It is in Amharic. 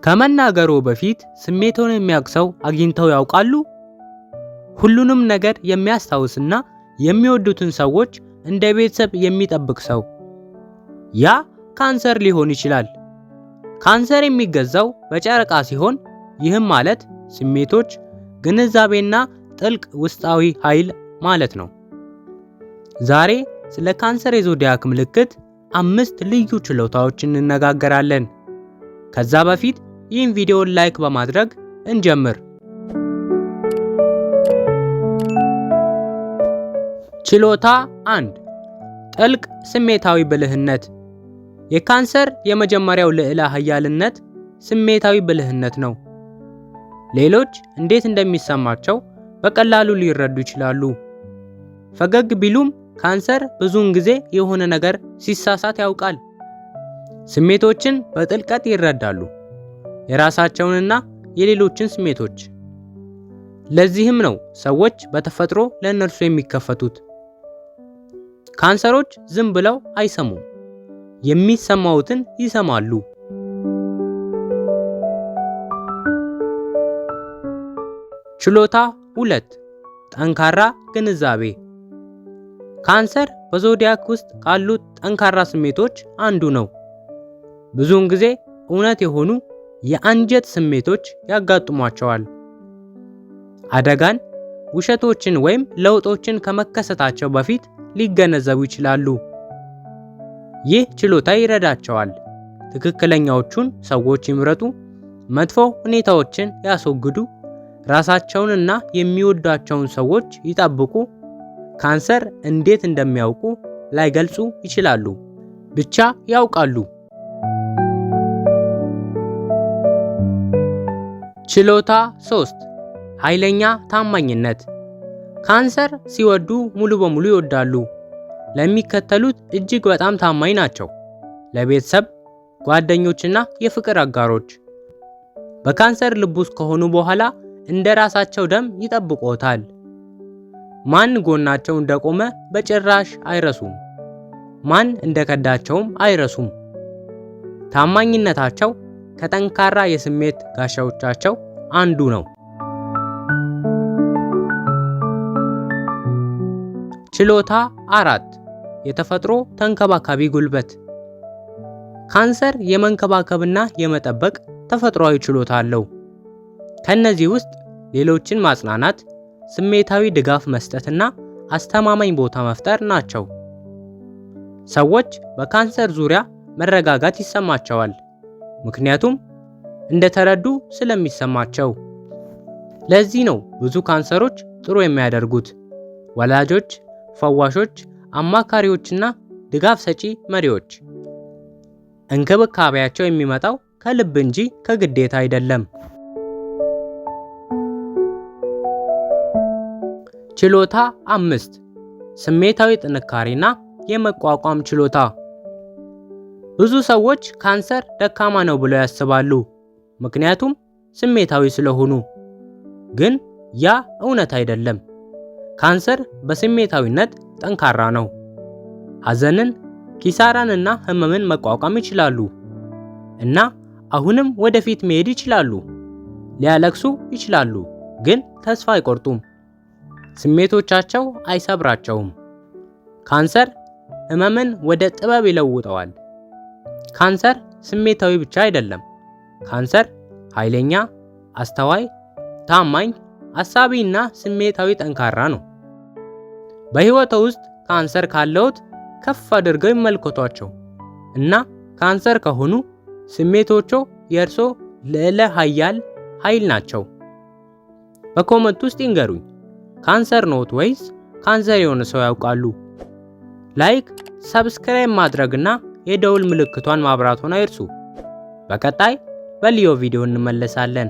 ከመናገሩ በፊት ስሜቶን የሚያውቅ ሰው አግኝተው ያውቃሉ? ሁሉንም ነገር የሚያስታውስና የሚወዱትን ሰዎች እንደ ቤተሰብ የሚጠብቅ ሰው። ያ ካንሰር ሊሆን ይችላል። ካንሰር የሚገዛው በጨረቃ ሲሆን ይህም ማለት ስሜቶች፣ ግንዛቤና ጥልቅ ውስጣዊ ኃይል ማለት ነው። ዛሬ ስለ ካንሰር የዞዲያክ ምልክት 5 ልዩ ችሎታዎች እንነጋገራለን። ከዛ በፊት ይህን ቪዲዮ ላይክ በማድረግ እንጀምር። ችሎታ 1 ጥልቅ ስሜታዊ ብልህነት። የካንሰር የመጀመሪያው ልዕለ ኃያልነት ስሜታዊ ብልህነት ነው። ሌሎች እንዴት እንደሚሰማቸው በቀላሉ ሊረዱ ይችላሉ። ፈገግ ቢሉም ካንሰር ብዙውን ጊዜ የሆነ ነገር ሲሳሳት ያውቃል። ስሜቶችን በጥልቀት ይረዳሉ፣ የራሳቸውንና የሌሎችን ስሜቶች። ለዚህም ነው ሰዎች በተፈጥሮ ለእነርሱ የሚከፈቱት። ካንሰሮች ዝም ብለው አይሰሙም፣ የሚሰማውትን ይሰማሉ። ችሎታ 2 ጠንካራ ግንዛቤ። ካንሰር በዞዲያክ ውስጥ ካሉት ጠንካራ ስሜቶች አንዱ ነው። ብዙውን ጊዜ እውነት የሆኑ የአንጀት ስሜቶች ያጋጥሟቸዋል። አደጋን፣ ውሸቶችን ወይም ለውጦችን ከመከሰታቸው በፊት ሊገነዘቡ ይችላሉ። ይህ ችሎታ ይረዳቸዋል ትክክለኛዎቹን ሰዎች ይምረጡ፣ መጥፎ ሁኔታዎችን ያስወግዱ፣ ራሳቸውንና የሚወዷቸውን ሰዎች ይጠብቁ። ካንሰር እንዴት እንደሚያውቁ ላይገልጹ ይችላሉ፣ ብቻ ያውቃሉ። ችሎታ 3 ኃይለኛ ታማኝነት። ካንሰር ሲወዱ ሙሉ በሙሉ ይወዳሉ። ለሚከተሉት እጅግ በጣም ታማኝ ናቸው። ለቤተሰብ፣ ጓደኞችና የፍቅር አጋሮች። በካንሰር ልብ ውስጥ ከሆኑ በኋላ እንደ ራሳቸው ደም ይጠብቆታል። ማን ጎናቸው እንደቆመ በጭራሽ አይረሱም። ማን እንደከዳቸውም አይረሱም። ታማኝነታቸው ከጠንካራ የስሜት ጋሻዎቻቸው አንዱ ነው። ችሎታ 4 የተፈጥሮ ተንከባካቢ ጉልበት። ካንሰር የመንከባከብና የመጠበቅ ተፈጥሯዊ ችሎታ አለው። ከነዚህ ውስጥ ሌሎችን ማጽናናት፣ ስሜታዊ ድጋፍ መስጠትና አስተማማኝ ቦታ መፍጠር ናቸው። ሰዎች በካንሰር ዙሪያ መረጋጋት ይሰማቸዋል፣ ምክንያቱም እንደተረዱ ስለሚሰማቸው። ለዚህ ነው ብዙ ካንሰሮች ጥሩ የሚያደርጉት። ወላጆች፣ ፈዋሾች፣ አማካሪዎችና ድጋፍ ሰጪ መሪዎች። እንክብካቤያቸው የሚመጣው ከልብ እንጂ ከግዴታ አይደለም። ችሎታ 5 ስሜታዊ ጥንካሬና የመቋቋም ችሎታ። ብዙ ሰዎች ካንሰር ደካማ ነው ብለው ያስባሉ፣ ምክንያቱም ስሜታዊ ስለሆኑ። ግን ያ እውነት አይደለም። ካንሰር በስሜታዊነት ጠንካራ ነው። ሐዘንን፣ ኪሳራንና ህመምን መቋቋም ይችላሉ እና አሁንም ወደፊት መሄድ ይችላሉ። ሊያለቅሱ ይችላሉ፣ ግን ተስፋ አይቆርጡም። ስሜቶቻቸው አይሰብራቸውም። ካንሰር ህመምን ወደ ጥበብ ይለውጠዋል። ካንሰር ስሜታዊ ብቻ አይደለም። ካንሰር ኃይለኛ፣ አስተዋይ፣ ታማኝ፣ አሳቢና ስሜታዊ ጠንካራ ነው። በህይወቶ ውስጥ ካንሰር ካለዎት ከፍ አድርገው ይመልከቷቸው እና ካንሰር ከሆኑ ስሜቶቹ የእርሶ ልዕለ ኃያል ኃይል ናቸው። በኮመንት ውስጥ ይንገሩኝ፣ ካንሰር ነዎት ወይስ ካንሰር የሆነ ሰው ያውቃሉ? ላይክ፣ ሰብስክራይብ ማድረግና የደውል ምልክቷን ማብራቱን አይርሱ። በቀጣይ በልዩ ቪዲዮ እንመለሳለን።